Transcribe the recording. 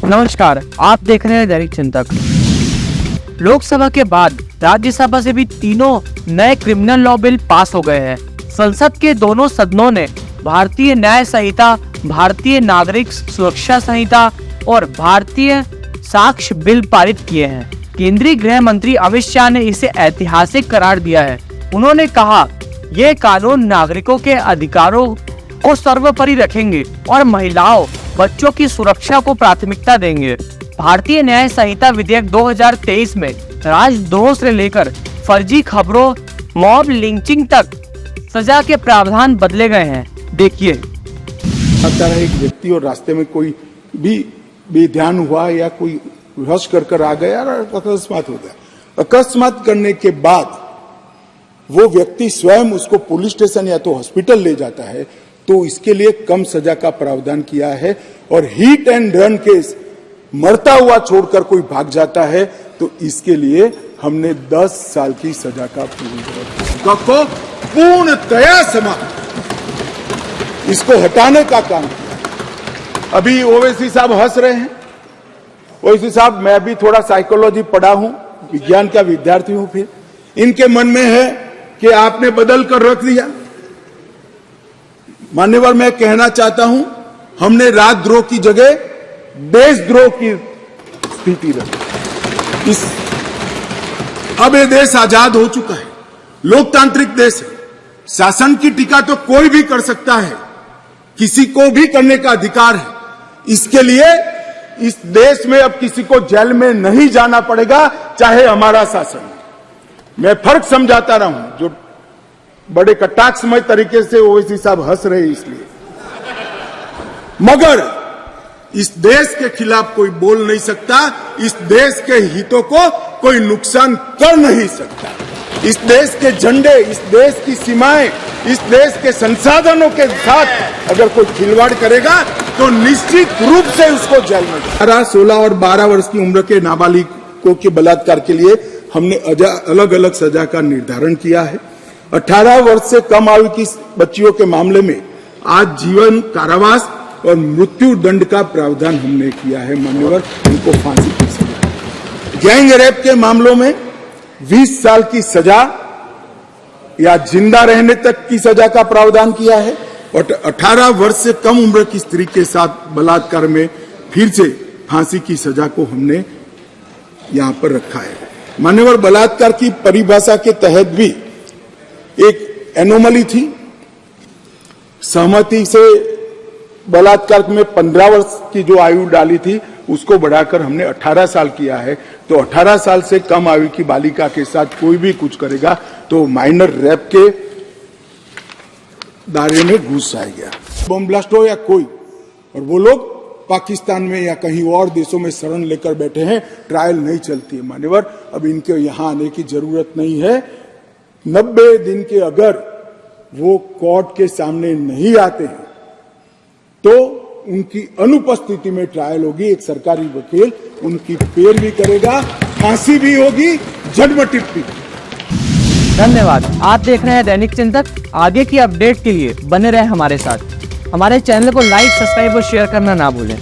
नमस्कार, आप देख रहे हैं दैनिक चिंतक। लोकसभा के बाद राज्यसभा से भी तीनों नए क्रिमिनल लॉ बिल पास हो गए हैं। संसद के दोनों सदनों ने भारतीय न्याय संहिता, भारतीय नागरिक सुरक्षा संहिता और भारतीय साक्ष्य बिल पारित किए हैं। केंद्रीय गृह मंत्री अमित शाह ने इसे ऐतिहासिक करार दिया है। उन्होंने कहा, ये कानून नागरिकों के अधिकारों को सर्वोपरि रखेंगे और महिलाओं, बच्चों की सुरक्षा को प्राथमिकता देंगे। भारतीय न्याय संहिता विधेयक 2023 में राजद्रोह से लेकर फर्जी खबरों, मॉब लिंचिंग तक सजा के प्रावधान बदले गए हैं। देखिए, आता है एक व्यक्ति और रास्ते में कोई भी बेध्यान हुआ या कोई रश कर आ गया और अकस्मात हो गया। अकस्मात करने के बाद वो व्यक्ति स्वयं उसको पुलिस स्टेशन या तो हॉस्पिटल ले जाता है, तो इसके लिए कम सजा का प्रावधान किया है। और हिट एंड रन केस, मरता हुआ छोड़कर कोई भाग जाता है, तो इसके लिए हमने 10 साल की सजा का को पूर्णतया समाप्त, इसको हटाने का काम किया। अभी ओवैसी साहब हंस रहे हैं। ओवैसी साहब, मैं भी थोड़ा साइकोलॉजी पढ़ा हूं, विज्ञान का विद्यार्थी हूं। फिर इनके मन में है कि आपने बदल कर रख दिया। मान्यवर, मैं कहना चाहता हूं, हमने राजद्रोह की जगह देशद्रोह की स्थिति रखी। अब ये देश आजाद हो चुका है, लोकतांत्रिक देश है। शासन की टीका तो कोई भी कर सकता है, किसी को भी करने का अधिकार है। इसके लिए इस देश में अब किसी को जेल में नहीं जाना पड़ेगा, चाहे हमारा शासन हो। मैं फर्क समझाता रहा हूं, जो बड़े कटाक्षमय तरीके से ओवैसी साहब हंस रहे इसलिए। मगर इस देश के खिलाफ कोई बोल नहीं सकता, इस देश के हितों को कोई नुकसान कर नहीं सकता। इस देश के झंडे, इस देश की सीमाएं, इस देश के संसाधनों के साथ अगर कोई खिलवाड़ करेगा तो निश्चित रूप से उसको जेल में 16 और 12 वर्ष की उम्र के नाबालिगों के बलात्कार के लिए हमने अलग अलग सजा का निर्धारण किया है। 18 वर्ष से कम आयु की बच्चियों के मामले में आज जीवन कारावास और मृत्यु दंड का प्रावधान हमने किया है। मान्यवर, उनको फांसी की सजा। गैंग रेप के मामलों में 20 साल की सजा या जिंदा रहने तक की सजा का प्रावधान किया है। और 18 वर्ष से कम उम्र की स्त्री के साथ बलात्कार में फिर से फांसी की सजा को हमने यहां पर रखा है। मान्यवर, बलात्कार की परिभाषा के तहत भी एक एनोमली थी। सहमति से बलात्कार में 15 वर्ष की जो आयु डाली थी, उसको बढ़ाकर हमने 18 साल किया है। तो 18 साल से कम आयु की बालिका के साथ कोई भी कुछ करेगा तो माइनर रेप के दायरे में घुस जाएगा। बम ब्लास्ट हो या कोई, और वो लोग पाकिस्तान में या कहीं और देशों में शरण लेकर बैठे हैं, ट्रायल नहीं चलती है। मान्यवर, अब इनके यहां आने की जरूरत नहीं है। 90 दिन के अगर वो कोर्ट के सामने नहीं आते हैं तो उनकी अनुपस्थिति में ट्रायल होगी। एक सरकारी वकील उनकी पैरवी करेगा, फांसी भी होगी, झटमटिप भी। धन्यवाद। आप देख रहे हैं दैनिक चिंतक। आगे की अपडेट के लिए बने रहे हमारे साथ। हमारे चैनल को लाइक, सब्सक्राइब और शेयर करना ना भूलें।